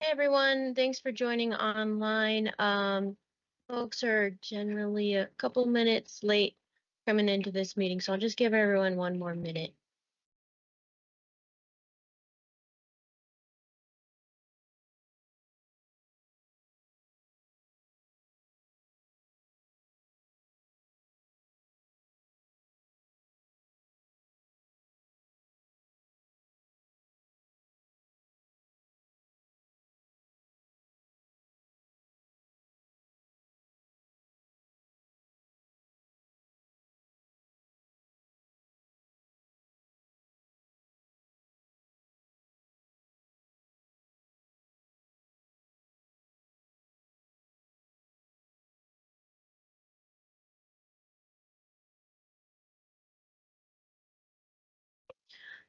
Hey everyone, thanks for joining online. Folks are generally a couple minutes late coming into this meeting, so I'll just give everyone one more minute.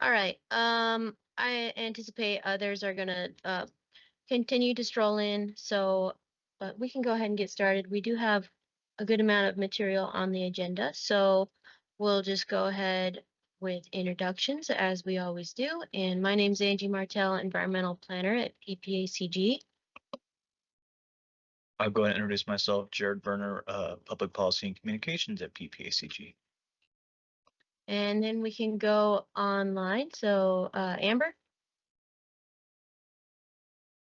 All right, I anticipate others are gonna continue to stroll in, so we can go ahead and get started. We do have a good amount of material on the agenda, so we'll just go ahead with introductions as we always do. And my name's Angie Martell, Environmental Planner at PPACG. I'll go ahead and introduce myself, Jared Werner, Public Policy and Communications at PPACG. And then we can go online. So Amber.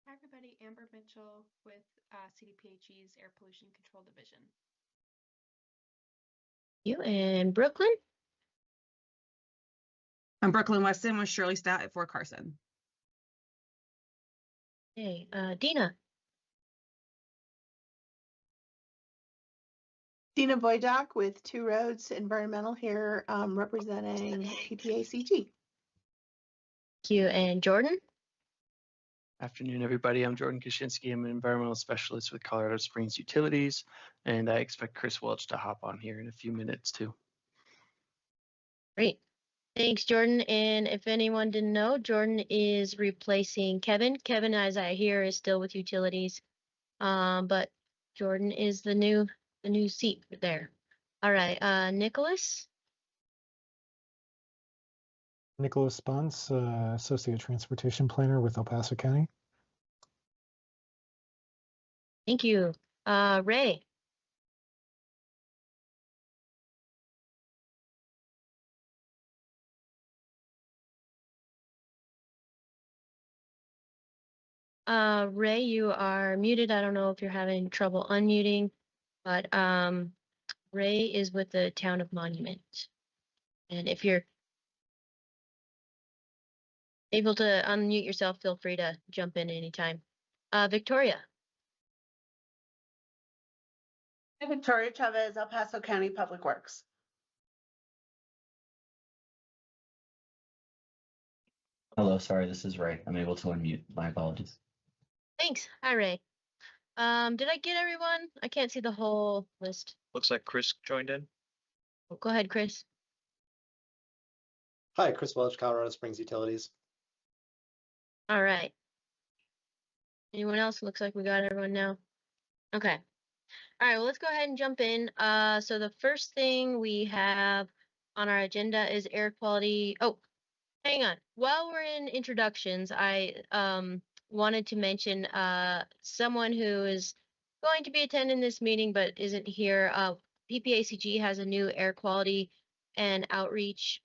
Hi everybody, Amber Mitchell with CDPHE's Air Pollution Control Division. You and Brooklyn. I'm Brooklyn Weston with Shirley Stout at Fort Carson. Hey, Dina. Dina Boydock with Two Roads Environmental here, representing PPACG. Thank you. And Jordan. Afternoon, everybody. I'm Jordan Kaczynski. I'm an environmental specialist with Colorado Springs Utilities, and I expect Chris Welch to hop on here in a few minutes too. Great. Thanks, Jordan. And if anyone didn't know, Jordan is replacing Kevin. Kevin, as I hear, is still with Utilities, but Jordan is the new seat there. All right, Nicholas. Nicholas Spence, Associate Transportation Planner with El Paso County. Thank you. Ray. Ray, you are muted. I don't know if you're having trouble unmuting, but Ray is with the Town of Monument. And if you're able to unmute yourself, feel free to jump in anytime. Victoria. Hi, Victoria Chavez, El Paso County Public Works. Hello, sorry, this is Ray. I'm able to unmute. My apologies. Thanks. Hi, Ray. Did I get everyone? I can't see the whole list. Looks like Chris joined in. Oh, go ahead, Chris. Hi, Chris Welch, Colorado Springs Utilities. All right. Anyone else? Looks like we got everyone now. Okay. All right, well, let's go ahead and jump in. So the first thing we have on our agenda is air quality. Oh, hang on. While we're in introductions, I wanted to mention someone who is going to be attending this meeting but isn't here. PPACG has a new air quality and outreach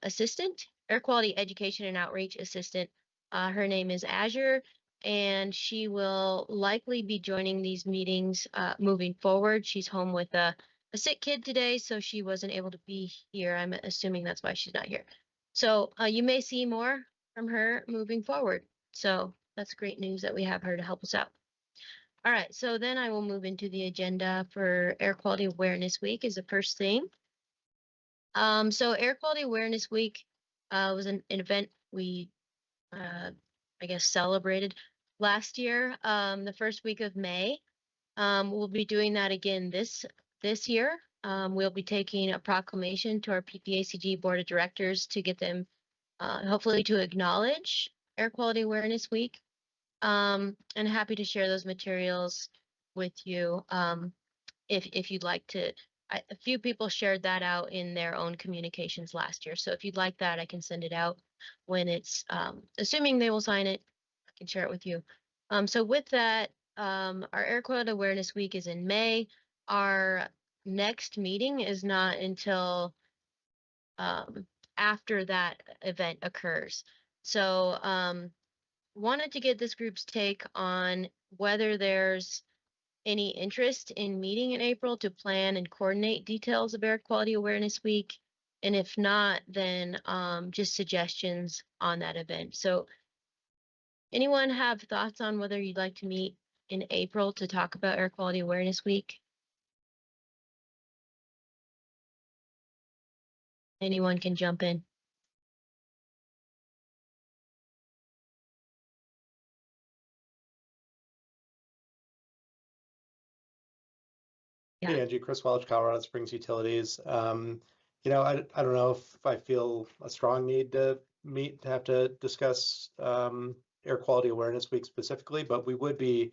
assistant, air quality education and outreach assistant. Her name is Azure, and she will likely be joining these meetings moving forward. She's home with a sick kid today, so she wasn't able to be here. I'm assuming that's why she's not here. So you may see more from her moving forward. So that's great news that we have her to help us out. All right, so then I will move into the agenda for Air Quality Awareness Week is the first thing. So Air Quality Awareness Week was an event we, I guess, celebrated last year, the first week of May. We'll be doing that again this year. We'll be taking a proclamation to our PPACG Board of Directors to get them hopefully to acknowledge Air Quality Awareness Week. And happy to share those materials with you if you'd like to. A few people shared that out in their own communications last year. So if you'd like that, I can send it out when it's, assuming they will sign it, I can share it with you. So with that, our Air Quality Awareness Week is in May. Our next meeting is not until after that event occurs. So wanted to get this group's take on whether there's any interest in meeting in April to plan and coordinate details of Air Quality Awareness Week. And if not, then just suggestions on that event. So anyone have thoughts on whether you'd like to meet in April to talk about Air Quality Awareness Week? Anyone can jump in. Yeah. Hey, Angie, Chris Welch, Colorado Springs Utilities. I don't know if I feel a strong need to have to discuss Air Quality Awareness Week specifically, but we would be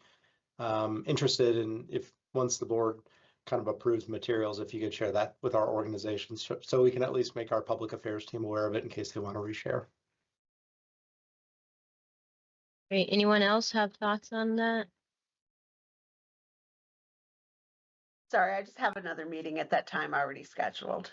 interested in, if once the board kind of approves materials, if you could share that with our organization so we can at least make our public affairs team aware of it in case they want to reshare. Great. Anyone else have thoughts on that? Sorry, I just have another meeting at that time already scheduled.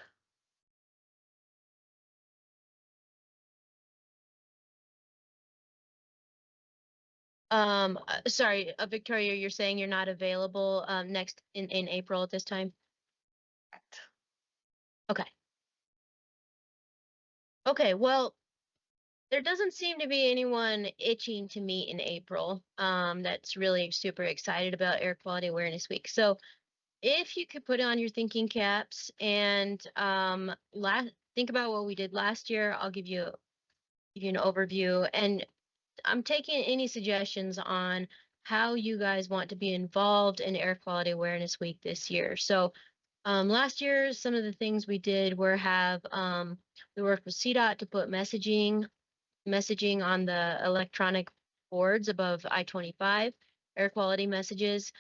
Sorry, Victoria, you're saying you're not available next in April at this time? Correct. Okay. Okay, well, there doesn't seem to be anyone itching to meet in April that's really super excited about Air Quality Awareness Week. So if you could put on your thinking caps and think about what we did last year, I'll give you an overview, and I'm taking any suggestions on how you guys want to be involved in Air Quality Awareness Week this year. So last year, some of the things we did were we worked with CDOT to put messaging on the electronic boards above I-25, air quality messages.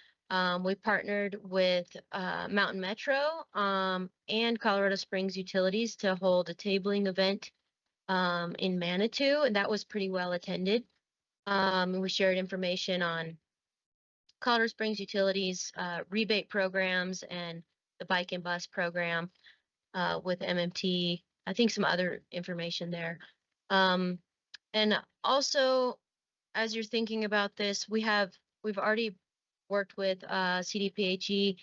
We partnered with Mountain Metro and Colorado Springs Utilities to hold a tabling event in Manitou, and that was pretty well attended. We shared information on Colorado Springs Utilities rebate programs and the bike and bus program with MMT. I think some other information there. And also, as you're thinking about this, we've already worked with CDPHE,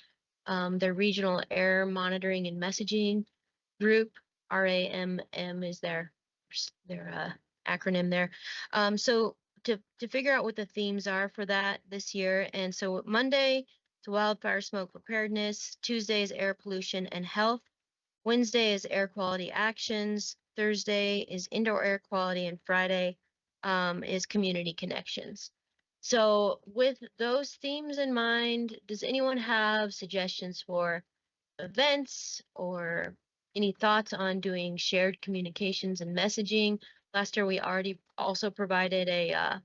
their regional air monitoring and messaging group. RAMM is their acronym there. So to figure out what the themes are for that this year, and so Monday is wildfire smoke preparedness, Tuesday is air pollution and health, Wednesday is air quality actions, Thursday is indoor air quality, and Friday is community connections. So with those themes in mind, does anyone have suggestions for events or any thoughts on doing shared communications and messaging? Last year, we already also provided a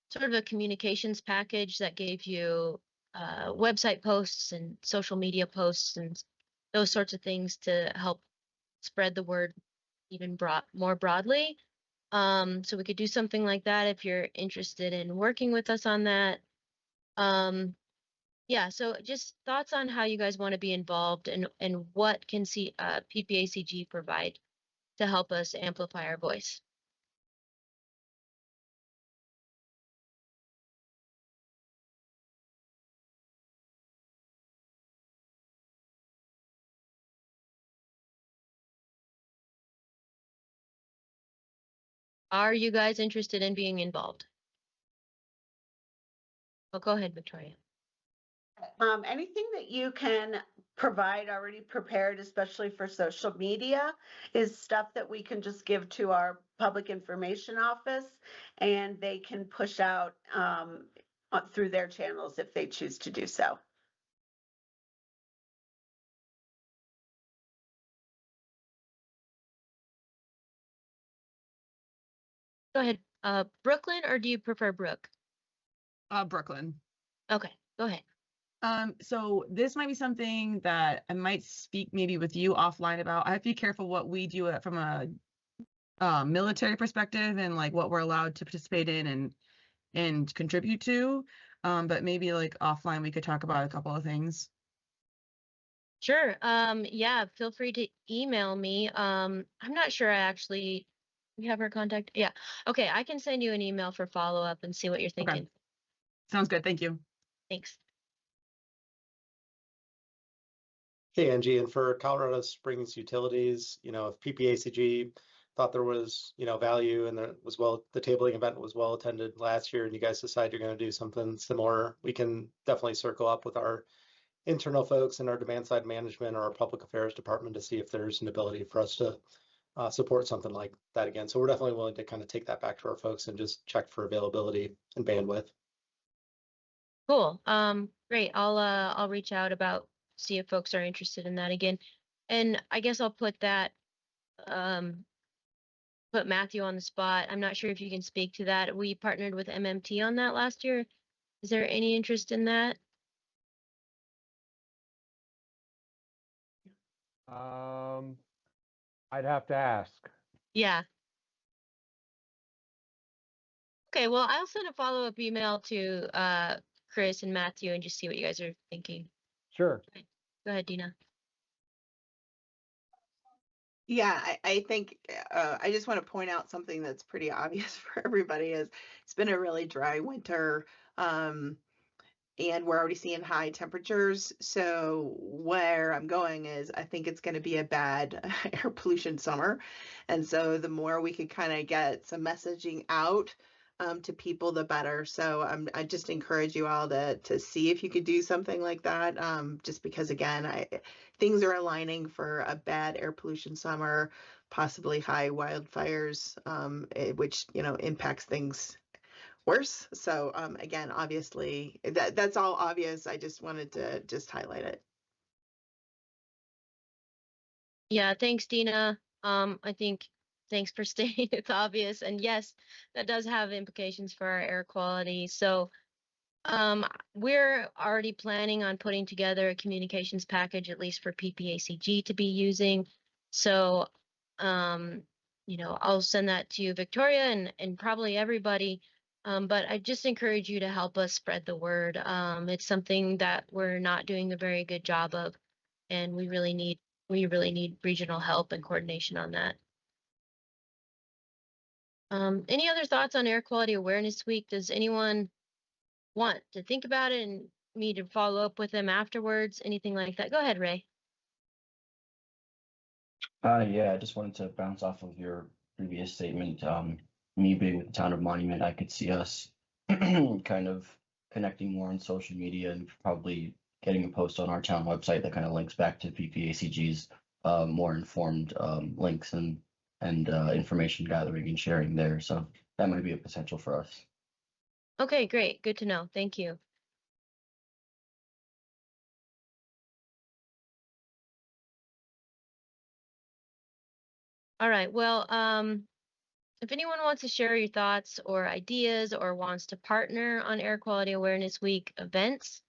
sort of a communications package that gave you website posts and social media posts and those sorts of things to help spread the word even more broadly. So we could do something like that if you're interested in working with us on that. Yeah, so just thoughts on how you guys want to be involved and what can PPACG provide to help us amplify our voice. Are you guys interested in being involved? Oh, go ahead, Victoria. Anything that you can provide already prepared, especially for social media, is stuff that we can just give to our public information office and they can push out through their channels if they choose to do so. Go ahead. Brooklyn, or do you prefer Brooke? Brooklyn. Okay, go ahead. So this might be something that I might speak maybe with you offline about. I have to be careful what we do from a military perspective and like what we're allowed to participate in and and contribute to. But maybe like offline, we could talk about a couple of things. Sure. Yeah, feel free to email me. I'm not sure we have her contact. Yeah. Okay, I can send you an email for follow-up and see what you're thinking. Okay. Sounds good. Thank you. Thanks. Hey, Angie, and for Colorado Springs Utilities, if PPACG thought there was, value and the tabling event was well attended last year and you guys decide you're going to do something similar, we can definitely circle up with our internal folks and our demand side management or our public affairs department to see if there's an ability for us to support something like that again. So we're definitely willing to kind of take that back to our folks and just check for availability and bandwidth. Cool. Great. I'll reach out see if folks are interested in that again. And I guess I'll put Matthew on the spot. I'm not sure if you can speak to that. We partnered with MMT on that last year. Is there any interest in that? I'd have to ask. Yeah. Okay, well, I'll send a follow-up email to Chris and Matthew and just see what you guys are thinking. Sure. Go ahead, Dina. Yeah, I think I just want to point out something that's pretty obvious for everybody is it's been a really dry winter. And we're already seeing high temperatures. So where I'm going is I think it's going to be a bad air pollution summer. And so the more we could kind of get some messaging out to people, the better. So I just encourage you all to see if you could do something like that. Just because again, things are aligning for a bad air pollution summer, possibly high wildfires, which impacts things worse. So again, obviously that's all obvious. I just wanted to just highlight it. Yeah, thanks, Dina. I think thanks for stating it's obvious. And yes, that does have implications for our air quality. So we're already planning on putting together a communications package, at least for PPACG to be using. So I'll send that to you, Victoria, and probably everybody. But I just encourage you to help us spread the word. It's something that we're not doing a very good job of, and we really need regional help and coordination on that. Any other thoughts on Air Quality Awareness Week? Does anyone want to think about it and me to follow up with them afterwards? Anything like that? Go ahead, Ray. Yeah, I just wanted to bounce off of your previous statement. Me being with the town of Monument, I could see us kind of connecting more on social media and probably getting a post on our town website that kind of links back to PPACG's more informed links and information gathering and sharing there. So that might be a potential for us. Okay, great. Good to know. Thank you. All right. Well, if anyone wants to share your thoughts or ideas or wants to partner on Air Quality Awareness Week events,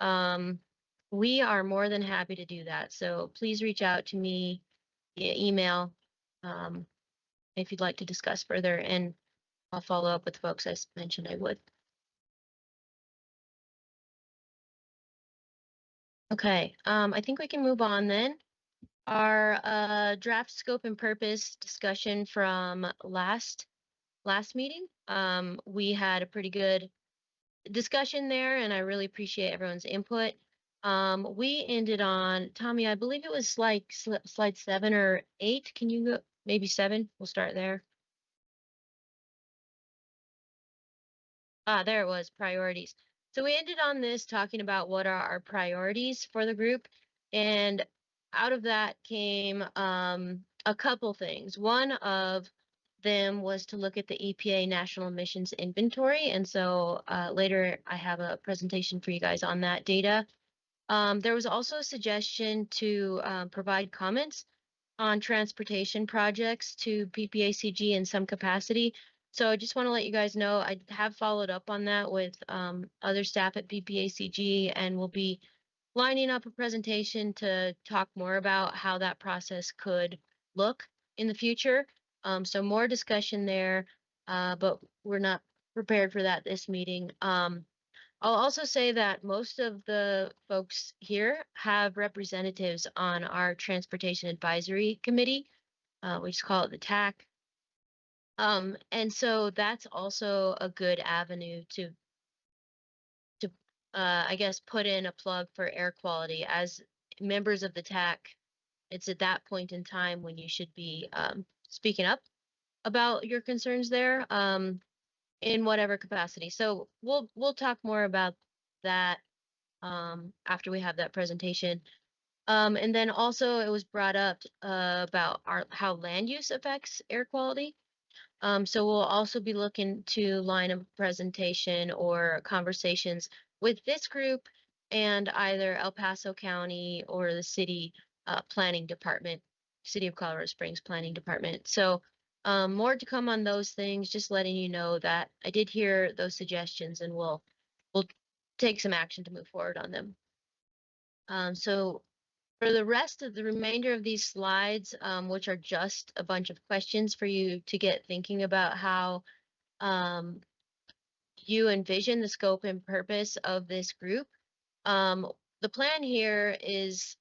we are more than happy to do that. So please reach out to me via email if you'd like to discuss further, and I'll follow up with folks I mentioned I would. Okay, I think we can move on then. Our draft scope and purpose discussion from last meeting. We had a pretty good discussion there, and I really appreciate everyone's input. We ended on, Tommy, I believe it was like slide 7 or 8. Can you go, maybe 7? We'll start there. There it was, priorities. So we ended on this talking about what are our priorities for the group. And out of that came a couple things. One of them was to look at the EPA National Emissions Inventory. And so later I have a presentation for you guys on that data. There was also a suggestion to provide comments on transportation projects to PPACG in some capacity. So I just want to let you guys know I have followed up on that with other staff at PPACG, and we'll be lining up a presentation to talk more about how that process could look in the future. So more discussion there, but we're prepared for that this meeting. I'll also say that most of the folks here have representatives on our Transportation Advisory Committee. We just call it the TAC. And so that's also a good avenue to I guess put in a plug for air quality. As members of the TAC, it's at that point in time when you should be speaking up about your concerns there in whatever capacity. So we'll talk more about that after we have that presentation. And then also it was brought up about how land use affects air quality. So we'll also be looking to line up presentation or conversations with this group and either El Paso County or the city planning department, City of Colorado Springs Planning Department. So more to come on those things, just letting you know that I did hear those suggestions and we'll take some action to move forward on them. So for the rest of the remainder of these slides, which are just a bunch of questions for you to get thinking about how you envision the scope and purpose of this group. The plan here is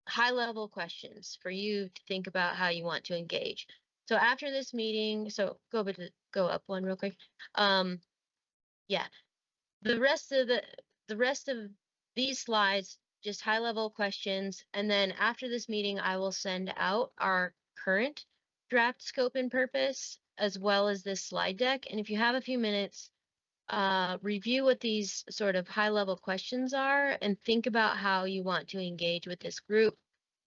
high-level questions for you to think about how you want to engage. So after this meeting, so go up one real quick. Yeah, the rest of these slides, just high-level questions, and then after this meeting, I will send out our current draft scope and purpose, as well as this slide deck. And if you have a few minutes, review what these sort of high-level questions are and think about how you want to engage with this group,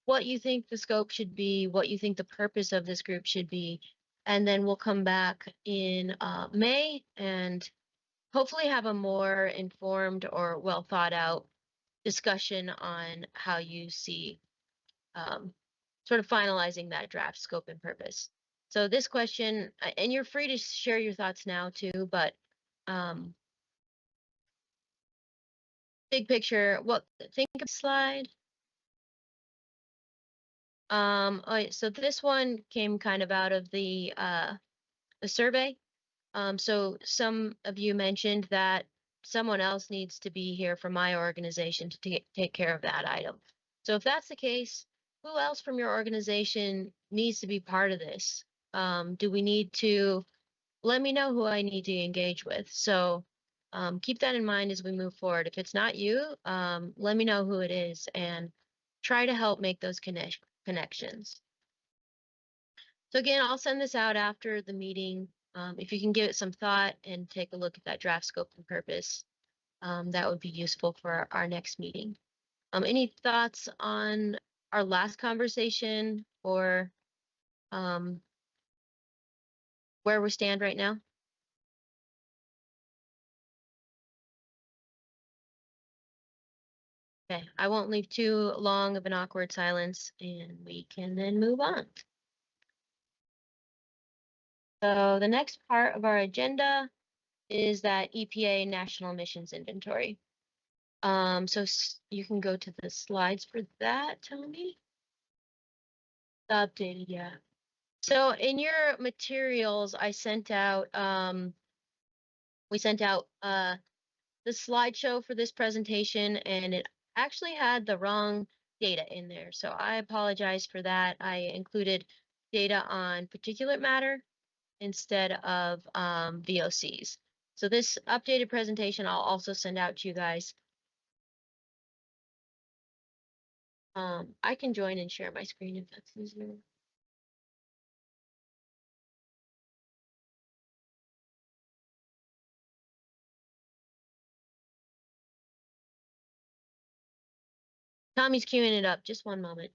what you think the scope should be, what you think the purpose of this group should be, and then we'll come back in May and hopefully have a more informed or well thought out discussion on how you see sort of finalizing that draft scope and purpose. So this question, and you're free to share your thoughts now too, but big picture, think of the slide. All right, so this one came kind of out of the survey. So some of you mentioned that someone else needs to be here from my organization to take care of that item. So if that's the case, who else from your organization needs to be part of this? Do we need to let me know who I need to engage with? So keep that in mind as we move forward. If it's not you, let me know who it is and try to help make those connections. So again, I'll send this out after the meeting. If you can give it some thought and take a look at that draft scope and purpose, that would be useful for our next meeting. Any thoughts on our last conversation or where we stand right now? Okay, I won't leave too long of an awkward silence and we can then move on. So the next part of our agenda is that EPA National Emissions Inventory. So you can go to the slides for that, Tony. Updated, yeah. So in your materials, I sent out, we sent out the slideshow for this presentation, and it actually had the wrong data in there. So I apologize for that. I included data on particulate matter instead of VOCs. So this updated presentation I'll also send out to you guys. I can join and share my screen if that's easier. Tommy's queuing it up. Just one moment.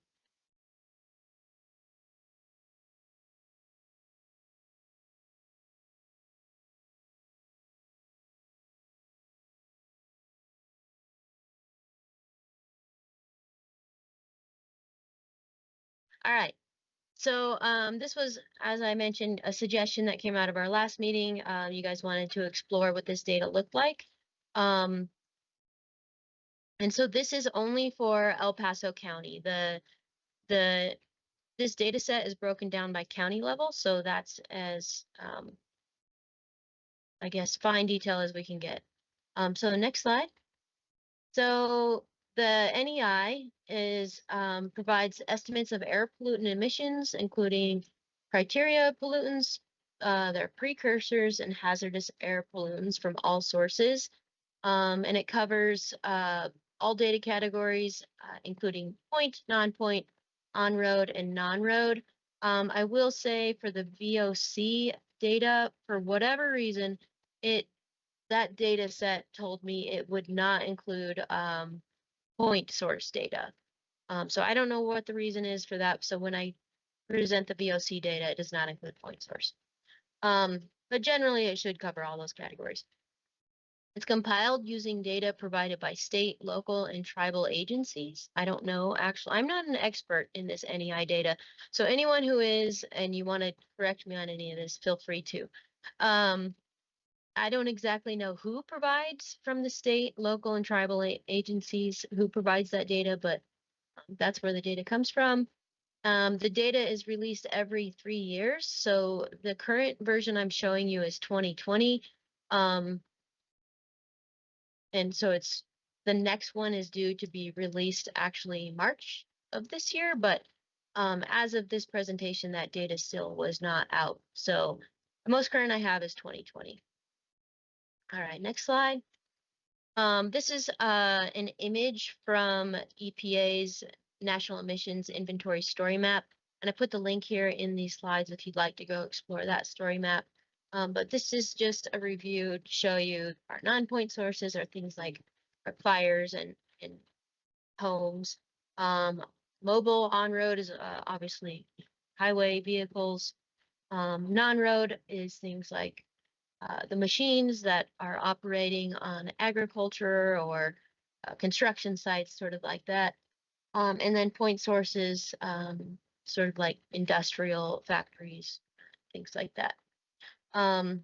All right. So this was, as I mentioned, a suggestion that came out of our last meeting. You guys wanted to explore what this data looked like. And so this is only for El Paso County. This data set is broken down by county level. So that's as I guess, fine detail as we can get. So the next slide. So the NEI is provides estimates of air pollutant emissions, including criteria pollutants, their precursors, and hazardous air pollutants from all sources. And it covers all data categories, including point, non-point, on-road, and non-road. I will say for the VOC data, for whatever reason, that data set told me it would not include point source data. So I don't know what the reason is for that. So when I present the VOC data, it does not include point source. But generally, it should cover all those categories. It's compiled using data provided by state, local, and tribal agencies. I don't know, actually, I'm not an expert in this NEI data. So anyone who is, and you want to correct me on any of this, feel free to. I don't exactly know who provides from the state, local, and tribal agencies who provides that data, but that's where the data comes from. The data is released every 3 years. So the current version I'm showing you is 2020. And so the next one is due to be released actually March of this year, but as of this presentation, that data still was not out. So the most current I have is 2020. All right, next slide. This is an image from EPA's National Emissions Inventory Story Map, and I put the link here in these slides if you'd like to go explore that story map. But this is just a review to show you our non-point sources are things like our fires and homes. Mobile on-road is obviously highway vehicles. Non-road is things like the machines that are operating on agriculture or construction sites, sort of like that. And then point sources, sort of like industrial factories, things like that. All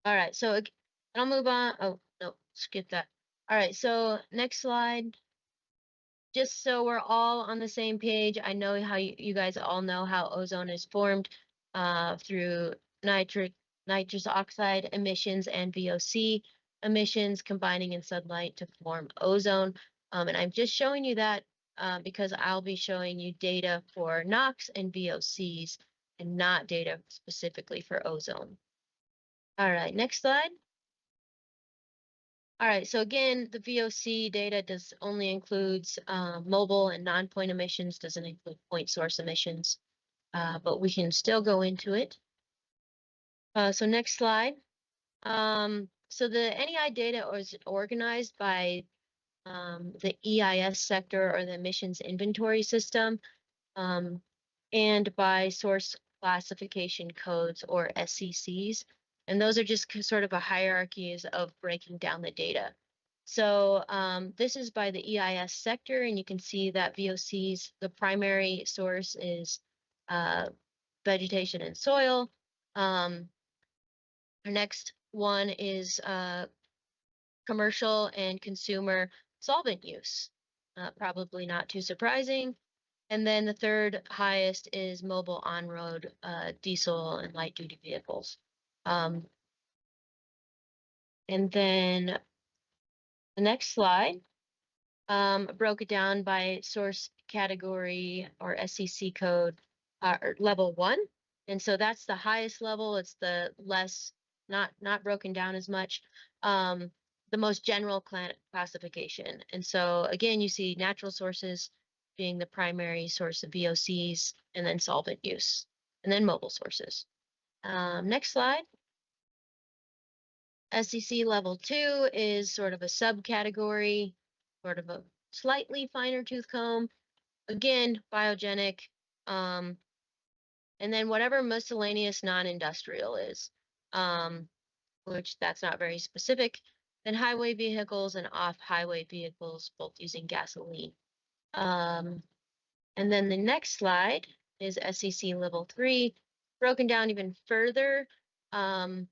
right, so I'll move on. Oh, no, skip that. All right, so next slide. Just so we're all on the same page, I know how you guys all know how ozone is formed through nitrous oxide emissions and VOC emissions combining in sunlight to form ozone. And I'm just showing you that because I'll be showing you data for NOx and VOCs and not data specifically for ozone. All right, next slide. All right, so again, the VOC data only includes mobile and non-point emissions, doesn't include point source emissions, but we can still go into it. So next slide. So the NEI data is organized by the EIS sector or the emissions inventory system, and by source classification codes or SCCs. And those are just sort of a hierarchies of breaking down the data. So this is by the EIS sector, and you can see that VOCs, the primary source is vegetation and soil. Our next one is commercial and consumer solvent use. Probably not too surprising. And then the third highest is mobile on-road diesel and light-duty vehicles. And then the next slide broke it down by source category or SCC code or level 1. And so that's the highest level. It's the less, not broken down as much. The most general classification. And so again, you see natural sources being the primary source of VOCs, and then solvent use, and then mobile sources. Next slide. SCC level 2 is sort of a subcategory, sort of a slightly finer tooth comb. Again, biogenic, and then whatever miscellaneous non-industrial is, which that's not very specific. Then highway vehicles and off-highway vehicles, both using gasoline. And then the next slide is SCC level 3, broken down even further, and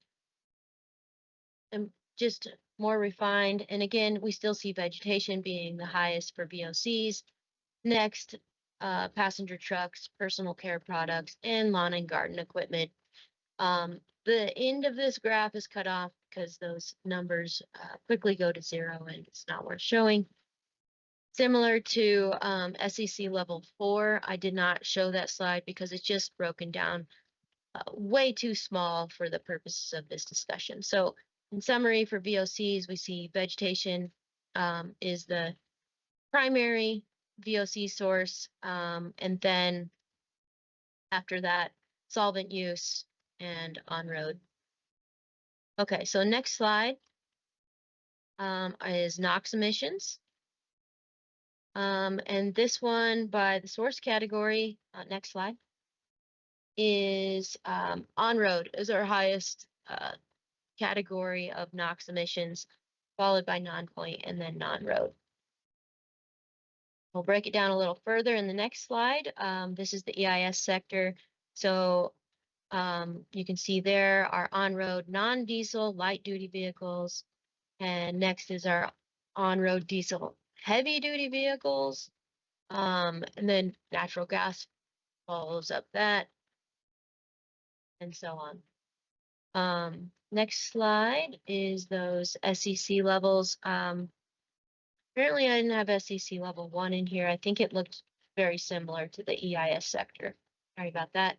just more refined. And again, we still see vegetation being the highest for VOCs. Next, passenger trucks, personal care products, and lawn and garden equipment. the end of this graph is cut off because those numbers quickly go to 0 and it's not worth showing. Similar to SEC level 4, I did not show that slide because it's just broken down way too small for the purposes of this discussion. So in summary, for VOCs, we see vegetation is the primary VOC source, and then after that, solvent use and on-road. Okay, so next slide is NOx emissions. And this one by the source category, next slide, is on-road is our highest category of NOx emissions, followed by non-point and then non-road. We'll break it down a little further in the next slide. This is the EIS sector. So you can see there our on-road non-diesel light-duty vehicles, and next is our on-road diesel heavy-duty vehicles, and then natural gas follows up that, and so on. Next slide is those SEC levels. Apparently I didn't have SEC level 1 in here. I think it looked very similar to the EIS sector. Sorry about that.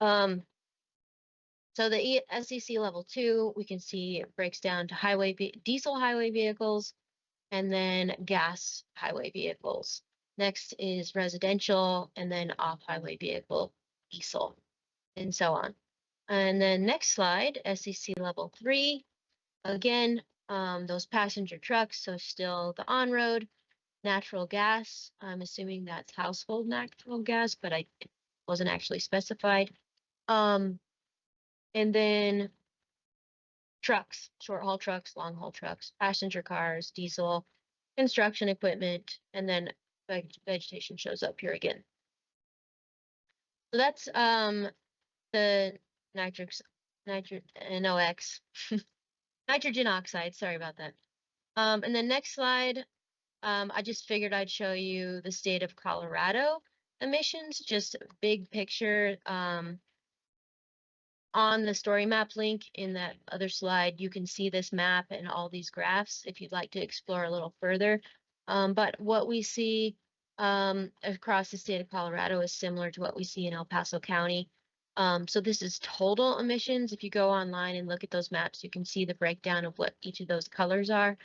So the SEC level 2, we can see it breaks down to diesel highway vehicles and then gas highway vehicles. Next is residential and then off-highway vehicle diesel, and so on. And then next slide, SEC level 3, again, those passenger trucks, so still the on-road, natural gas, I'm assuming that's household natural gas, but it wasn't actually specified. And then trucks, short haul trucks, long haul trucks, passenger cars, diesel, construction equipment, and then vegetation shows up here again. So that's the NOx, nitrogen oxide, sorry about that. And then next slide, I just figured I'd show you the state of Colorado emissions, just big picture. On the story map link in that other slide, you can see this map and all these graphs if you'd like to explore a little further. But what we see across the state of Colorado is similar to what we see in El Paso County. So this is total emissions. If you go online and look at those maps, you can see the breakdown of what each of those colors are.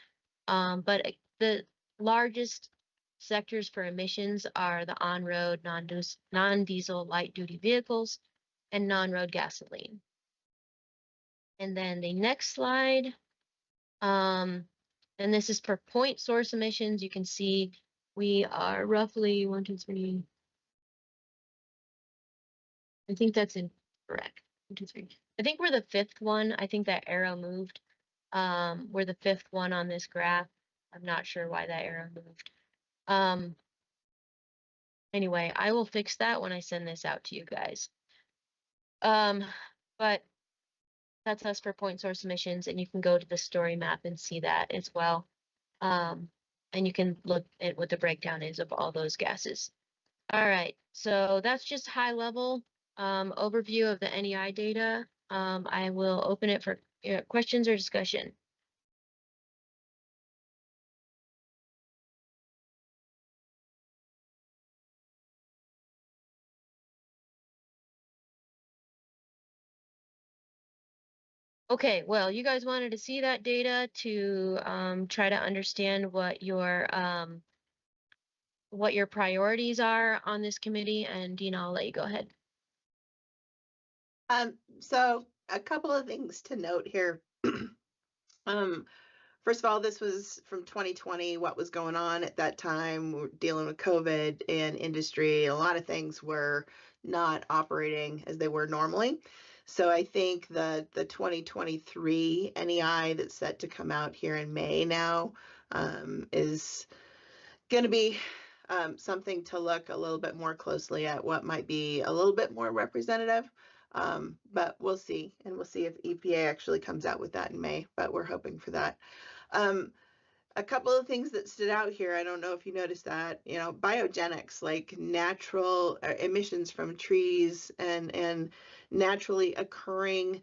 But the largest sectors for emissions are the on-road, non-diesel light-duty vehicles, and non-road gasoline. And then the next slide, and this is per point source emissions. You can see we are roughly 1, 2, 3. I think that's incorrect. 1, 2, 3. I think we're the 5th one. I think that arrow moved. We're the 5th one on this graph. I'm not sure why that arrow moved. Anyway, I will fix that when I send this out to you guys. But that's us for point source emissions, and you can go to the story map and see that as well. And you can look at what the breakdown is of all those gases. All right, so that's just high level overview of the NEI data. I will open it for questions or discussion. Okay, well, you guys wanted to see that data to try to understand what your priorities are on this committee, and Dina, I'll let you go ahead. So a couple of things to note here. First of all, this was from 2020, what was going on at that time. We're dealing with COVID and industry. A lot of things were not operating as they were normally. So I think the 2023 NEI that's set to come out here in May now is going to be something to look a little bit more closely at, what might be a little bit more representative. But we'll see, and we'll see if EPA actually comes out with that in May, but we're hoping for that. A couple of things that stood out here, I don't know if you noticed that, biogenics, like natural emissions from trees and naturally occurring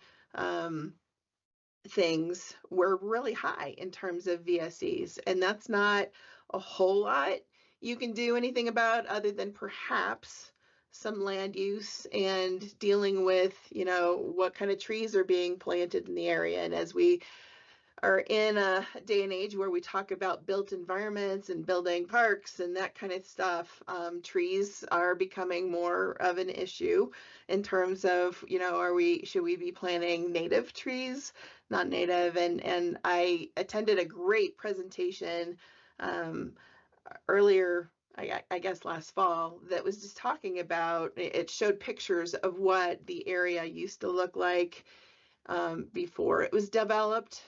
things were really high in terms of VSEs, and that's not a whole lot you can do anything about other than perhaps some land use and dealing with, what kind of trees are being planted in the area. And as we are in a day and age where we talk about built environments and building parks and that kind of stuff, trees are becoming more of an issue in terms of, should we be planting native trees, not native? And I attended a great presentation earlier, I guess last fall, that was just talking about, it showed pictures of what the area used to look like before it was developed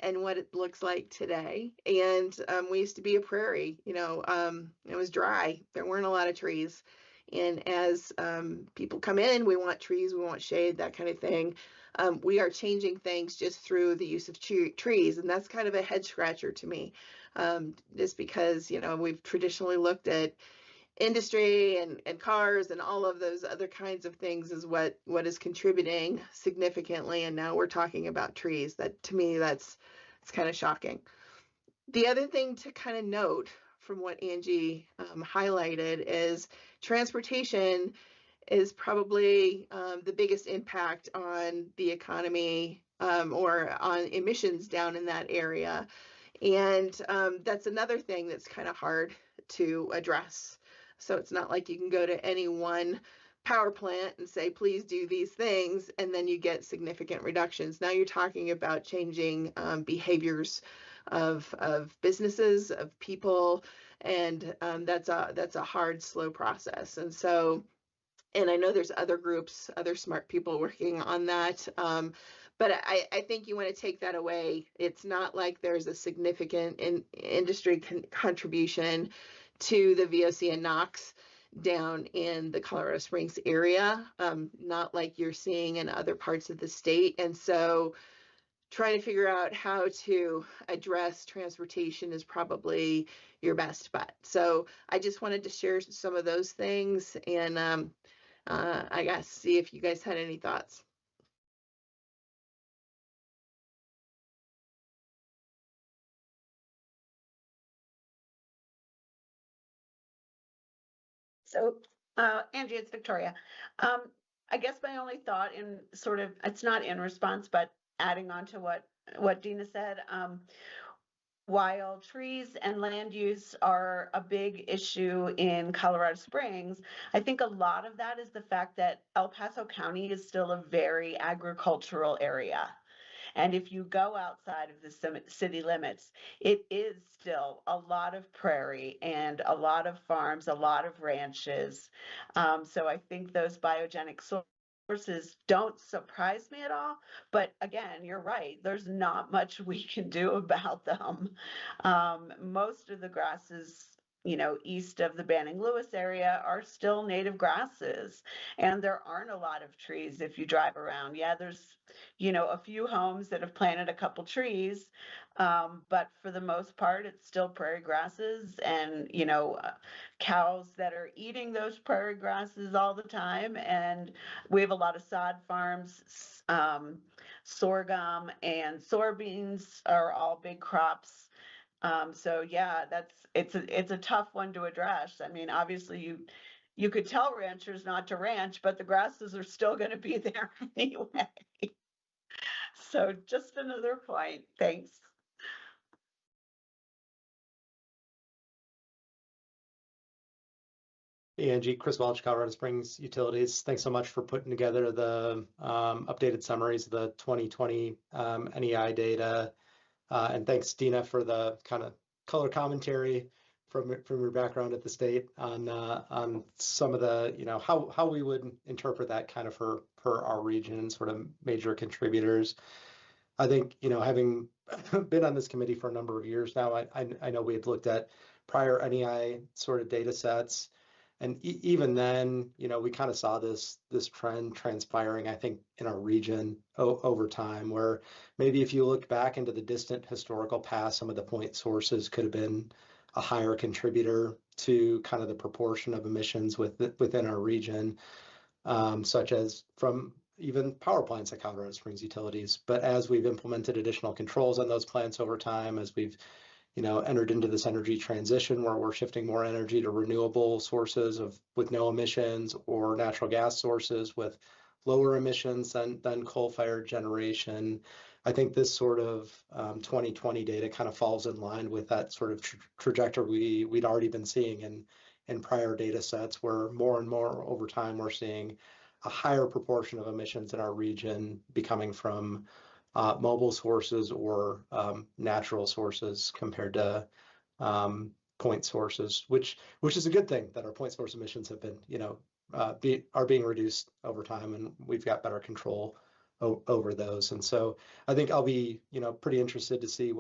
and what it looks like today. And we used to be a prairie, it was dry. There weren't a lot of trees. And as people come in, we want trees, we want shade, that kind of thing. We are changing things just through the use of trees. And that's kind of a head scratcher to me, just because, we've traditionally looked at industry and cars and all of those other kinds of things is what is contributing significantly, and now we're talking about trees. That, to me, it's kind of shocking. The other thing to kind of note from what Angie highlighted is transportation is probably the biggest impact on the economy or on emissions down in that area, and that's another thing that's kind of hard to address. So it's not like you can go to any one power plant and say, please do these things, and then you get significant reductions. Now you're talking about changing behaviors of businesses, of people, and that's a hard, slow process. And so, and I know there's other groups, other smart people working on that. But I think you want to take that away. It's not like there's a significant industry contribution to the VOC and NOx down in the Colorado Springs area, not like you're seeing in other parts of the state. And so trying to figure out how to address transportation is probably your best bet. So I just wanted to share some of those things, and I guess see if you guys had any thoughts. So, Angie, it's Victoria. I guess my only thought in sort of, it's not in response, but adding on to what Dina said, while trees and land use are a big issue in Colorado Springs, I think a lot of that is the fact that El Paso County is still a very agricultural area. And if you go outside of the city limits, it is still a lot of prairie and a lot of farms, a lot of ranches. So I think those biogenic sources don't surprise me at all. But again, you're right. There's not much we can do about them. Most of the grasses, east of the Banning Lewis area are still native grasses, and there aren't a lot of trees if you drive around. Yeah, there's, a few homes that have planted a couple trees, but for the most part, it's still prairie grasses and, cows that are eating those prairie grasses all the time. And we have a lot of sod farms, sorghum and soybeans are all big crops. So yeah, it's a tough one to address. I mean, obviously you could tell ranchers not to ranch, but the grasses are still going to be there anyway. So just another point. Thanks. Hey, Angie, Chris Welch, Colorado Springs Utilities. Thanks so much for putting together the updated summaries of the 2020 NEI data. And thanks, Dina, for the kind of color commentary from your background at the state on some of the, how we would interpret that kind of for our region, sort of major contributors. I think, having been on this committee for a number of years now, I know we had looked at prior NEI sort of data sets. And even then, we kind of saw this trend transpiring, I think, in our region over time, where maybe if you look back into the distant historical past, some of the point sources could have been a higher contributor to kind of the proportion of emissions within our region, such as from even power plants at Colorado Springs Utilities. But as we've implemented additional controls on those plants over time, as we've entered into this energy transition where we're shifting more energy to renewable sources with no emissions, or natural gas sources with lower emissions than coal-fired generation. I think this sort of 2020 data kind of falls in line with that sort of trajectory we'd already been seeing in prior data sets, where more and more over time we're seeing a higher proportion of emissions in our region be coming from mobile sources or natural sources compared to point sources, which is a good thing that our point source emissions have been, are being reduced over time, and we've got better control over those. And so I think I'll be, pretty interested to see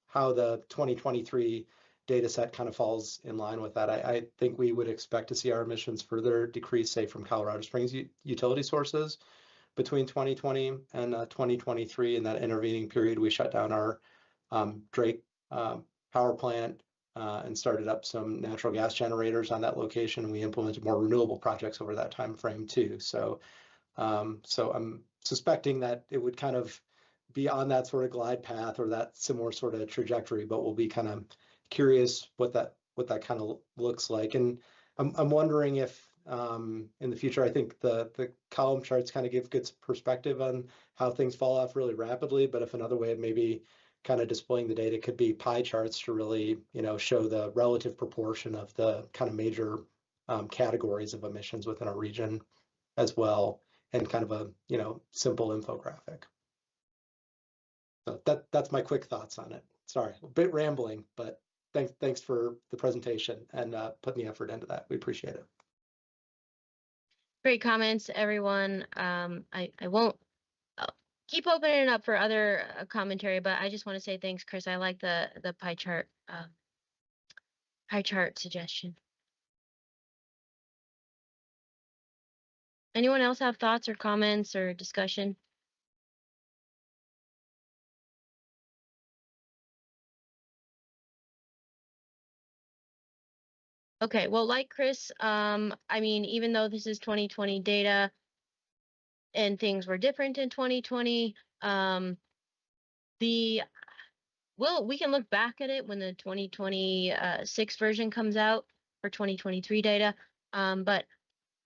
how the 2023 data set kind of falls in line with that. I think we would expect to see our emissions further decrease, say, from Colorado Springs utility sources between 2020 and 2023. In that intervening period, we shut down our Drake power plant and started up some natural gas generators on that location. And we implemented more renewable projects over that time frame too. So I'm suspecting that it would kind of be on that sort of glide path or that similar sort of trajectory, but we'll be kind of curious what that kind of looks like. And I'm wondering if in the future, I think the column charts kind of give good perspective on how things fall off really rapidly. But if another way of maybe kind of displaying the data could be pie charts to really, show the relative proportion of the kind of major categories of emissions within our region as well, and kind of a, simple infographic. So that's my quick thoughts on it. Sorry, a bit rambling, but thanks for the presentation and putting the effort into that. We appreciate it. Great comments, everyone. I won't keep opening it up for other commentary, but I just want to say thanks, Chris. I like the pie chart suggestion. Anyone else have thoughts or comments or discussion? Okay, well, like Chris, I mean, even though this is 2020 data and things were different in 2020, we can look back at it when the 2026 version comes out for 2023 data. But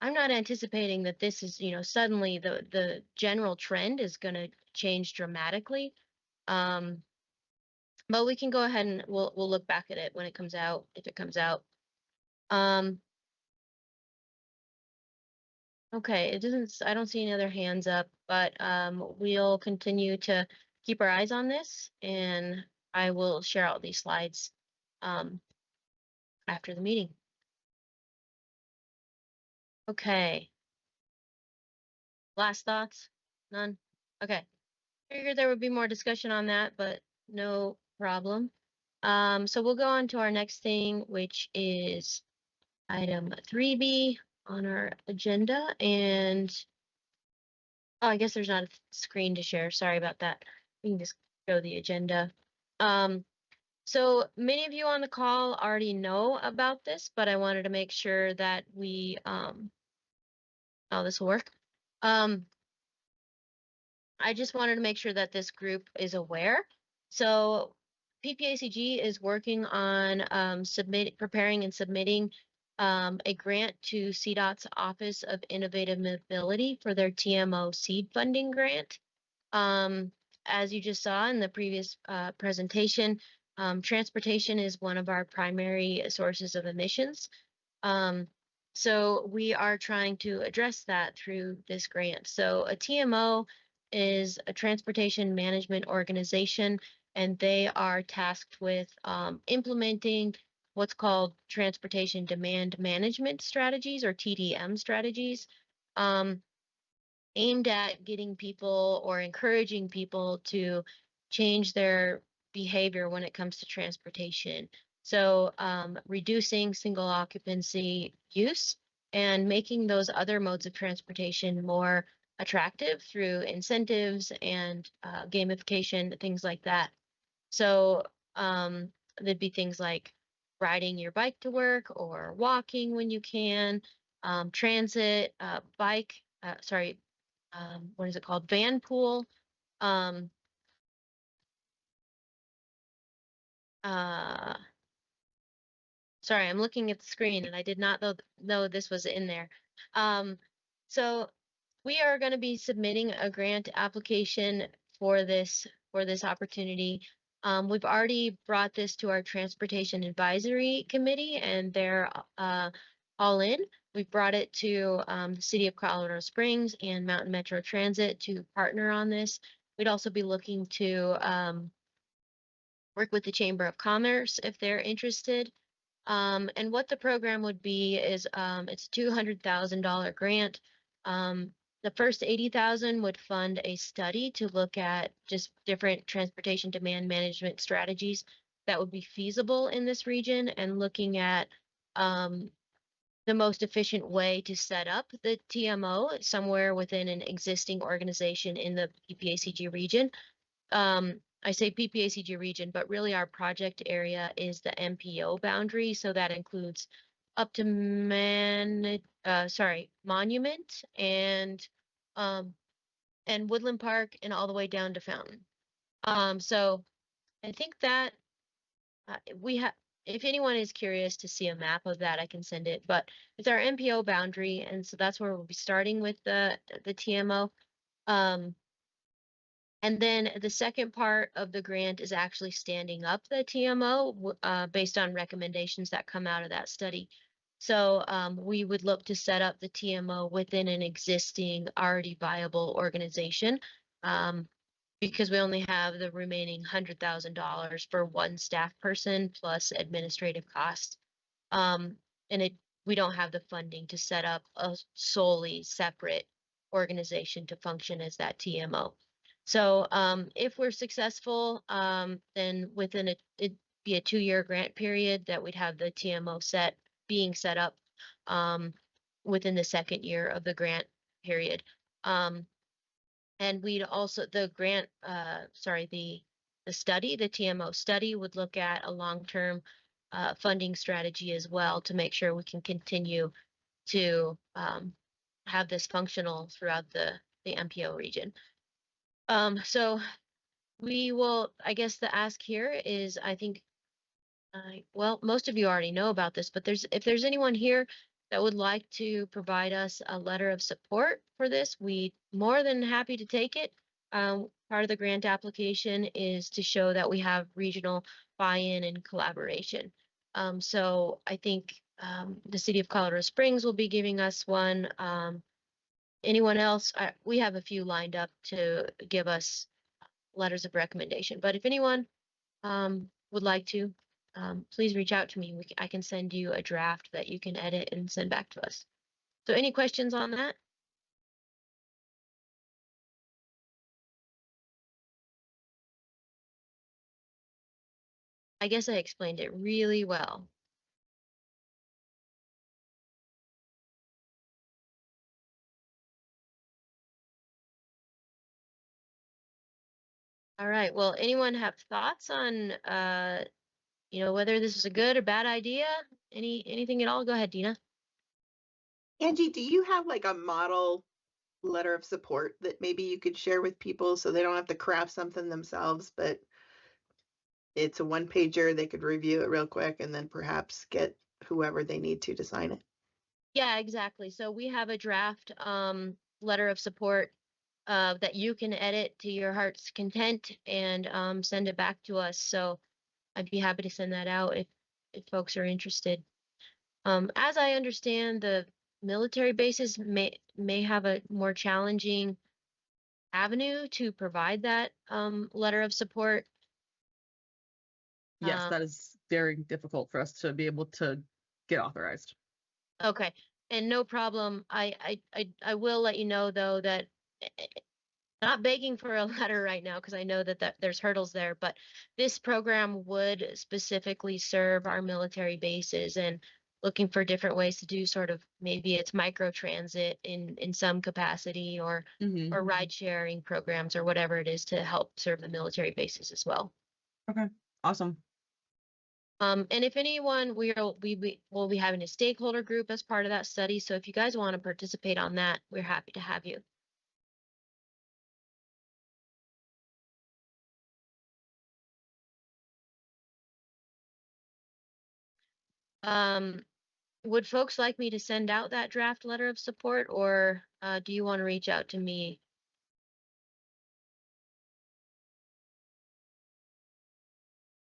I'm not anticipating that this is, suddenly the general trend is going to change dramatically. But we can go ahead and we'll look back at it when it comes out, if it comes out. Okay, I don't see any other hands up, but we'll continue to keep our eyes on this, and I will share out these slides after the meeting. Okay. Last thoughts? None? Okay. Figured there would be more discussion on that, but no problem. So we'll go on to our next thing, which is item 3B on our agenda. And oh, I guess there's not a screen to share. Sorry about that. We can just show the agenda. So many of you on the call already know about this, but I wanted to make sure that we, oh, this will work. I just wanted to make sure that this group is aware. So PPACG is working on preparing and submitting a grant to CDOT's Office of Innovative Mobility for their TMO seed funding grant. As you just saw in the previous presentation, transportation is one of our primary sources of emissions. So we are trying to address that through this grant. So a TMO is a transportation management organization, and they are tasked with implementing what's called transportation demand management strategies, or TDM strategies, aimed at getting people or encouraging people to change their behavior when it comes to transportation. So reducing single occupancy use and making those other modes of transportation more attractive through incentives and gamification, things like that. So there'd be things like riding your bike to work or walking when you can, transit, what is it called? Vanpool. Sorry, I'm looking at the screen and I did not know this was in there. So we are going to be submitting a grant application for this opportunity. We've already brought this to our Transportation Advisory Committee and they're all in. We've brought it to the City of Colorado Springs and Mountain Metro Transit to partner on this. We'd also be looking to work with the Chamber of Commerce if they're interested. And what the program would be is it's a $200,000 grant. The first 80,000 would fund a study to look at just different transportation demand management strategies that would be feasible in this region and looking at the most efficient way to set up the TMO somewhere within an existing organization in the PPACG region. I say PPACG region, but really our project area is the MPO boundary. So that includes up to Monument and Woodland Park and all the way down to Fountain. So I think that we have, if anyone is curious to see a map of that, I can send it, but it's our MPO boundary. And so that's where we'll be starting with the TMO. And then the second part of the grant is actually standing up the TMO based on recommendations that come out of that study. So we would look to set up the TMO within an existing already viable organization because we only have the remaining $100,000 for one staff person plus administrative costs. And we don't have the funding to set up a solely separate organization to function as that TMO. So if we're successful, then within it'd be a 2-year grant period that we'd have the TMO being set up within the second year of the grant period. And we'd also, the TMO study would look at a long-term funding strategy as well to make sure we can continue to have this functional throughout the MPO region. So we will, I guess the ask here is, I think, well, most of you already know about this, but if there's anyone here that would like to provide us a letter of support for this, we're more than happy to take it. Part of the grant application is to show that we have regional buy-in and collaboration. So I think the City of Colorado Springs will be giving us one. Anyone else? We have a few lined up to give us letters of recommendation, but if anyone would like to, please reach out to me. I can send you a draft that you can edit and send back to us. So any questions on that? I guess I explained it really well. All right, well, anyone have thoughts on, whether this is a good or bad idea? Anything at all? Go ahead, Dina. Angie, do you have like a model letter of support that maybe you could share with people so they don't have to craft something themselves, but it's a one-pager, they could review it real quick and then perhaps get whoever they need to sign it? Yeah, exactly. So we have a draft letter of support that you can edit to your heart's content and send it back to us. So I'd be happy to send that out if folks are interested. As I understand, the military bases may have a more challenging avenue to provide that letter of support. Yes, that is very difficult for us to be able to get authorized. Okay, and no problem. I will let you know though that not begging for a letter right now because I know that there's hurdles there, but this program would specifically serve our military bases and looking for different ways to do sort of maybe it's micro transit in some capacity or ride sharing programs or whatever it is to help serve the military bases as well. Okay, awesome. And if anyone, we'll be having a stakeholder group as part of that study. So if you guys want to participate on that, we're happy to have you. Would folks like me to send out that draft letter of support, or do you want to reach out to me?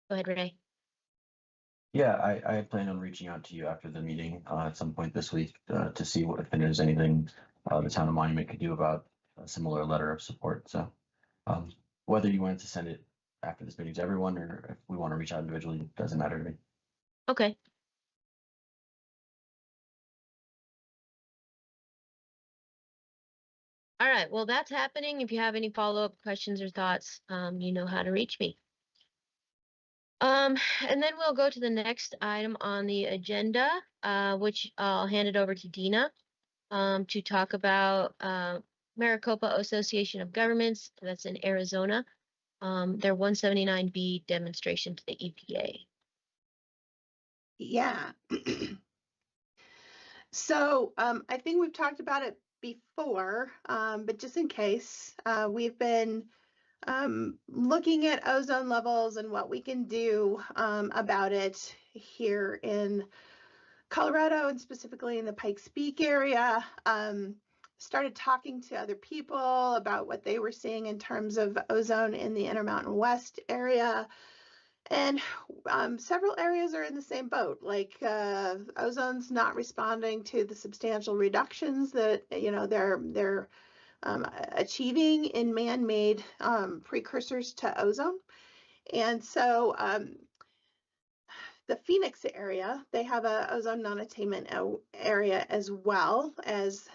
Go ahead, Renee. Yeah, I plan on reaching out to you after the meeting at some point this week to see if there's anything the town of Monument could do about a similar letter of support. So whether you wanted to send it after this meeting to everyone or if we want to reach out individually, doesn't matter to me. Okay. All right, well, that's happening. If you have any follow-up questions or thoughts, you know how to reach me. And then we'll go to the next item on the agenda, which I'll hand it over to Dina to talk about Maricopa Association of Governments, that's in Arizona, their 179B demonstration to the EPA. Yeah. So I think we've talked about it before, but just in case, we've been looking at ozone levels and what we can do about it here in Colorado and specifically in the Pikes Peak area. Started talking to other people about what they were seeing in terms of ozone in the Intermountain West area. And several areas are in the same boat, like ozone's not responding to the substantial reductions that, you know, they're achieving in man-made precursors to ozone. And so the Phoenix area, they have a ozone non-attainment area as well as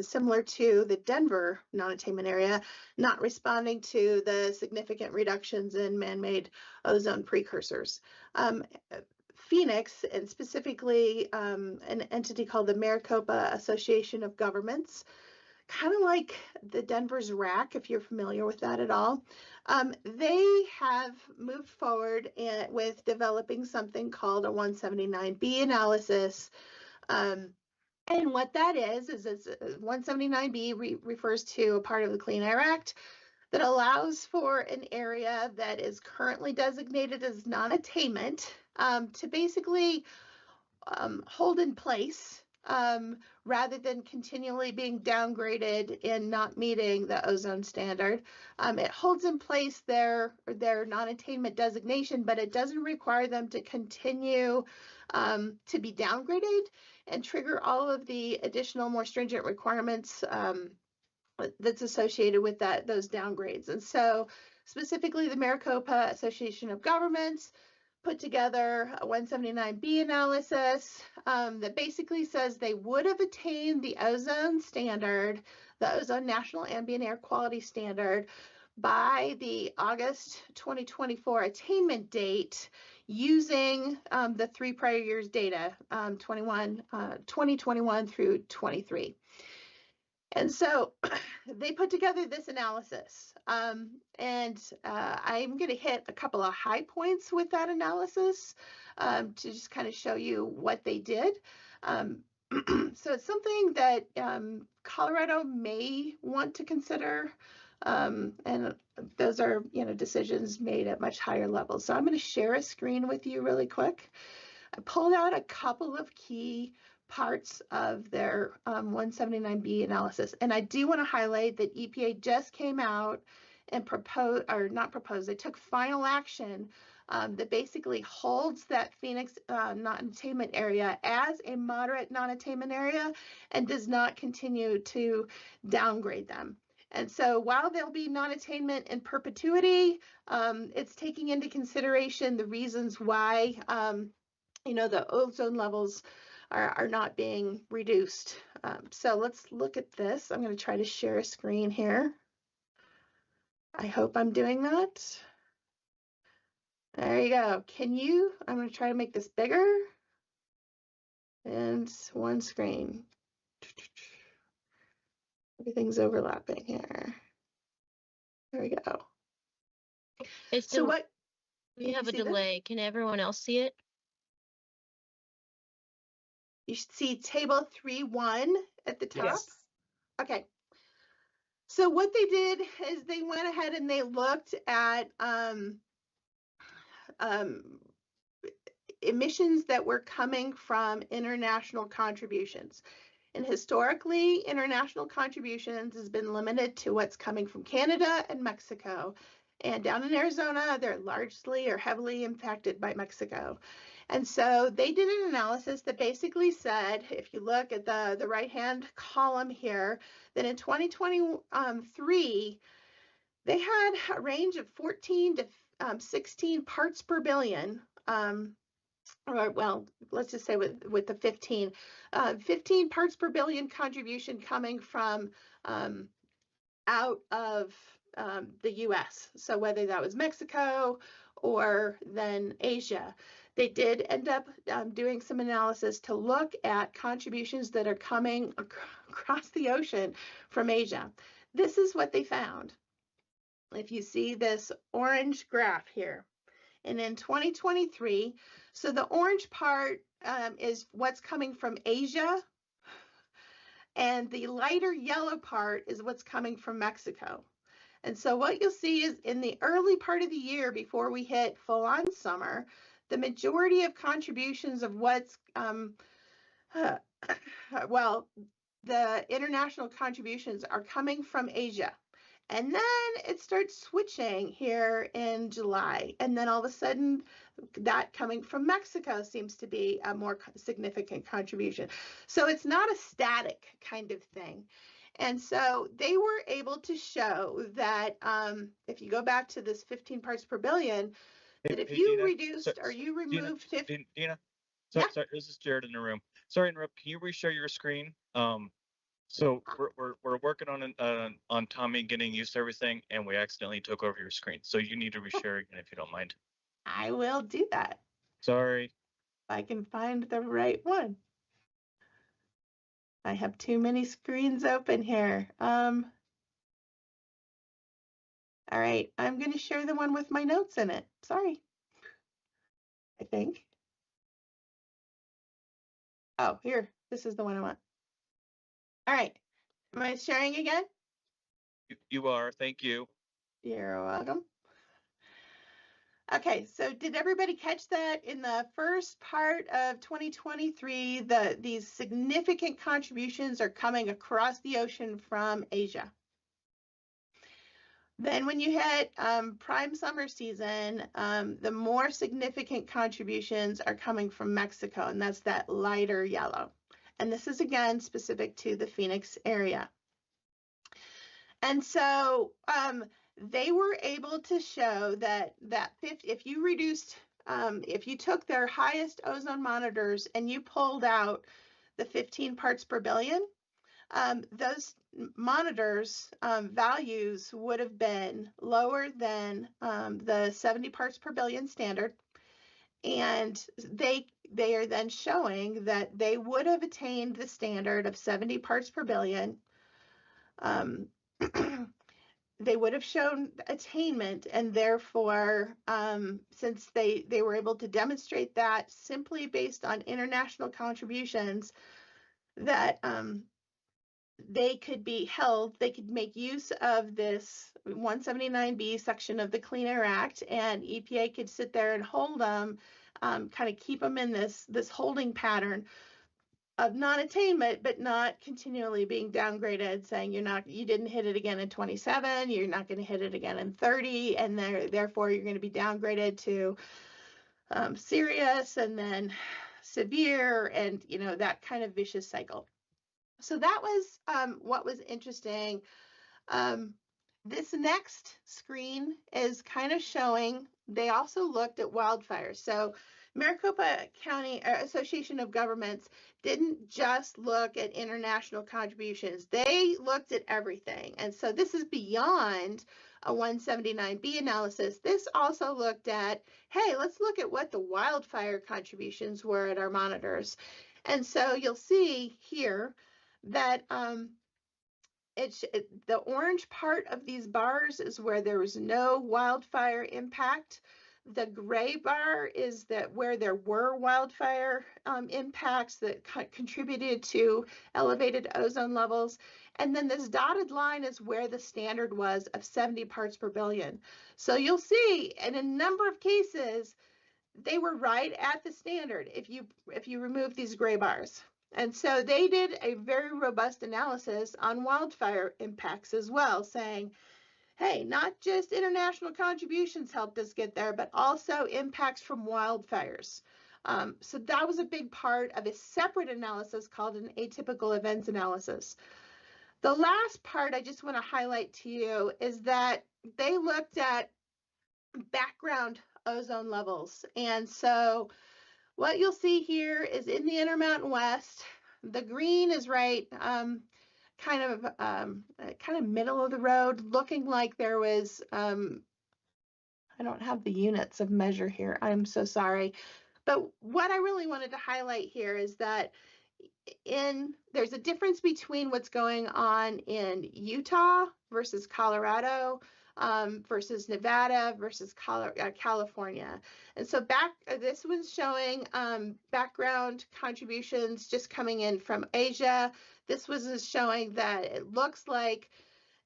similar to the Denver non-attainment area, not responding to the significant reductions in man-made ozone precursors. Phoenix, and specifically an entity called the Maricopa Association of Governments, kind of like the Denver's RAC, if you're familiar with that at all. They have moved forward with developing something called a 179B analysis. And what that is 179B refers to a part of the Clean Air Act that allows for an area that is currently designated as non-attainment to basically hold in place rather than continually being downgraded in not meeting the ozone standard. It holds in place their non-attainment designation, but it doesn't require them to continue to be downgraded and trigger all of the additional, more stringent requirements that's associated with those downgrades. And so specifically the Maricopa Association of Governments put together a 179B analysis that basically says they would have attained the ozone standard, the ozone national ambient air quality standard, by the August 2024 attainment date using the 3 prior years data, 2021 through 23. And so they put together this analysis, and I'm going to hit a couple of high points with that analysis to just kind of show you what they did. So it's something that Colorado may want to consider, and those are, you know, decisions made at much higher levels. So I'm going to share a screen with you really quick. I pulled out a couple of key parts of their 179B analysis. And I do want to highlight that EPA just came out and they took final action that basically holds that Phoenix non-attainment area as a moderate non-attainment area and does not continue to downgrade them. And so while there'll be non-attainment in perpetuity, it's taking into consideration the reasons why you know, the ozone levels are not being reduced. So let's look at this. I'm going to try to share a screen here. I hope I'm doing that. There you go. I'm going to try to make this bigger. And one screen. Everything's overlapping here. There we go. So what? We have a delay. Can everyone else see it? You should see table 3.1 at the top. Yes. Okay. So what they did is they went ahead and they looked at emissions that were coming from international contributions. And historically, international contributions has been limited to what's coming from Canada and Mexico. And down in Arizona, they're largely or heavily impacted by Mexico. And so they did an analysis that basically said, if you look at the right-hand column here, that in 2023, they had a range of 14 to 16 parts per billion. Or well, let's just say with the 15 parts per billion contribution coming from out of the US. So whether that was Mexico or then Asia, they did end up doing some analysis to look at contributions that are coming across the ocean from Asia. This is what they found. If you see this orange graph here, and in 2023, so the orange part is what's coming from Asia, and the lighter yellow part is what's coming from Mexico. And so what you'll see is in the early part of the year before we hit full-on summer, the majority of contributions of what's, well, the international contributions are coming from Asia. And then it starts switching here in July. And then all of a sudden, that coming from Mexico seems to be a more significant contribution. So it's not a static kind of thing. And so they were able to show that if you go back to this 15 parts per billion, that if you Dina, reduced or you removed 50. Dina, Yeah. sorry, this is Jared in the room. Sorry to interrupt. Can you reshare your screen? So we're working on Tommy getting used to everything, and we accidentally took over your screen. So you need to reshare again if you don't mind. I will do that. Sorry. I can find the right one. I have too many screens open here. All right, I'm going to share the one with my notes in it. Sorry. I think. Oh, here. This is the one I want. All right. Am I sharing again? You are. Thank you. You're welcome. Okay, so did everybody catch that in the first part of 2023, these significant contributions are coming across the ocean from Asia? Then when you hit prime summer season, the more significant contributions are coming from Mexico, and that's that lighter yellow. And this is again specific to the Phoenix area. And so they were able to show that if you reduced, if you took their highest ozone monitors and you pulled out the 15 parts per billion, those monitors values would have been lower than the 70 parts per billion standard. And they are then showing that they would have attained the standard of 70 parts per billion. They would have shown attainment, and therefore, since they were able to demonstrate that simply based on international contributions, that they could be held, they could make use of this 179B section of the Clean Air Act, and EPA could sit there and hold them, kind of keep them in this holding pattern of non-attainment, but not continually being downgraded, saying you didn't hit it again in 27, you're not going to hit it again in 30, and therefore you're going to be downgraded to serious and then severe, and that kind of vicious cycle. So that was what was interesting. This next screen is kind of showing, they also looked at wildfires. So Maricopa County Association of Governments didn't just look at international contributions. They looked at everything. And so this is beyond a 179B analysis. This also looked at, hey, let's look at what the wildfire contributions were at our monitors. And so you'll see here that the orange part of these bars is where there was no wildfire impact. The gray bar is where there were wildfire impacts that contributed to elevated ozone levels. And then this dotted line is where the standard was of 70 parts per billion. So you'll see in a number of cases they were right at the standard if you remove these gray bars. And so they did a very robust analysis on wildfire impacts as well, saying, hey, not just international contributions helped us get there, but also impacts from wildfires. So that was a big part of a separate analysis called an atypical events analysis. The last part I just want to highlight to you is that they looked at background ozone levels. And so what you'll see here is in the Intermountain West, the green is right kind of middle of the road, looking like there was I don't have the units of measure here. I'm so sorry. But what I really wanted to highlight here is that there's a difference between what's going on in Utah versus Colorado versus Nevada versus California. And so this one's showing background contributions just coming in from Asia. This was showing that it looks like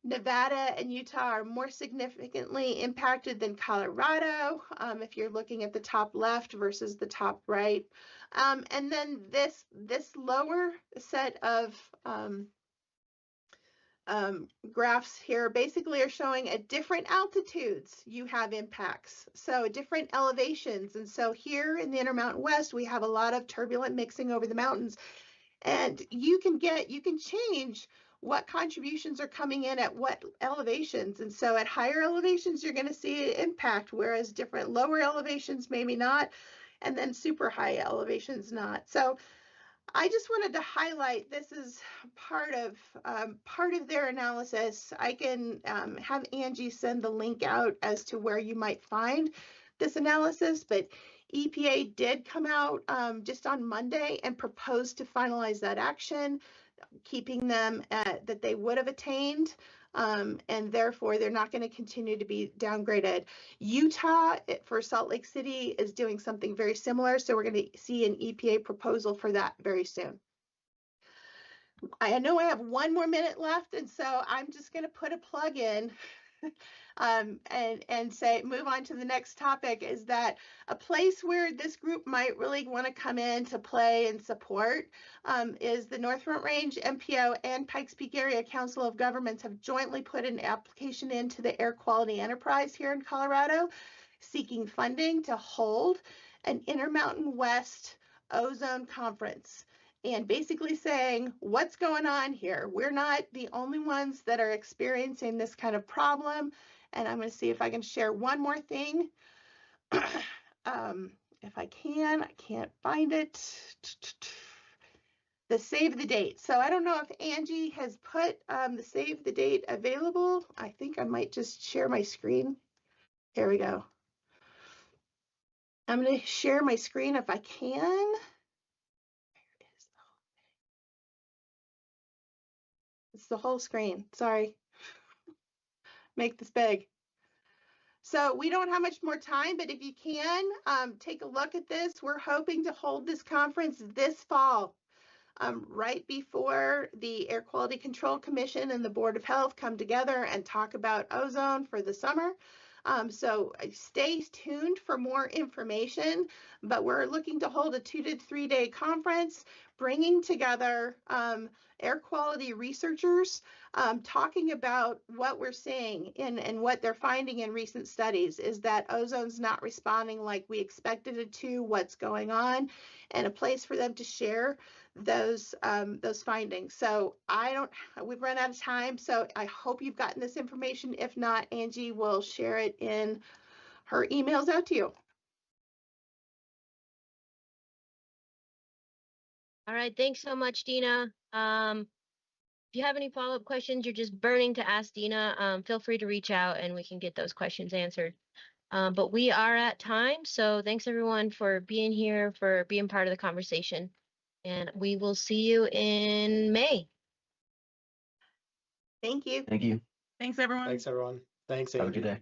Nevada and Utah are more significantly impacted than Colorado, if you're looking at the top left versus the top right. And then this lower set of graphs here basically are showing at different altitudes you have impacts, so different elevations. And so here in the Intermountain West, we have a lot of turbulent mixing over the mountains, and you can change what contributions are coming in at what elevations. And so at higher elevations, you're going to see an impact, whereas different lower elevations, maybe not, and then super high elevations not. So I just wanted to highlight this is part of their analysis. I can have Angie send the link out as to where you might find this analysis, but EPA did come out just on Monday and proposed to finalize that action, keeping them that they would have attained, and therefore they're not going to continue to be downgraded. Utah for Salt Lake City is doing something very similar, so we're going to see an EPA proposal for that very soon. I know I have 1 more minute left, and so I'm just going to put a plug in and say move on to the next topic. Is that a place where this group might really want to come in to play and support is the North Front Range MPO and Pikes Peak Area Council of Governments have jointly put an application into the Air Quality Enterprise here in Colorado, seeking funding to hold an Intermountain West ozone conference. And basically saying, what's going on here? We're not the only ones that are experiencing this kind of problem. And I'm going to see if I can share one more thing. If I can, I can't find it. The save the date. So I don't know if Angie has put the save the date available. I think I might just share my screen. There we go. I'm going to share my screen if I can. It's the whole screen. Sorry. Make this big. So we don't have much more time, but if you can, take a look at this. We're hoping to hold this conference this fall, right before the Air Quality Control Commission and the Board of Health come together and talk about ozone for the summer. So stay tuned for more information, but we're looking to hold a 2 to 3 day conference, bringing together air quality researchers, talking about what we're seeing and what they're finding in recent studies is that ozone's not responding like we expected it to, what's going on, and a place for them to share those findings. So we've run out of time, so I hope you've gotten this information. If not, Angie will share it in her emails out to you. All right, thanks so much, Dina. If you have any follow-up questions, you're just burning to ask Dina, feel free to reach out and we can get those questions answered. But we are at time, so thanks everyone for being here, for being part of the conversation. And we will see you in May. Thank you. Thank you. Thanks, everyone. Thanks, everyone. Thanks, Have a Angie. good day.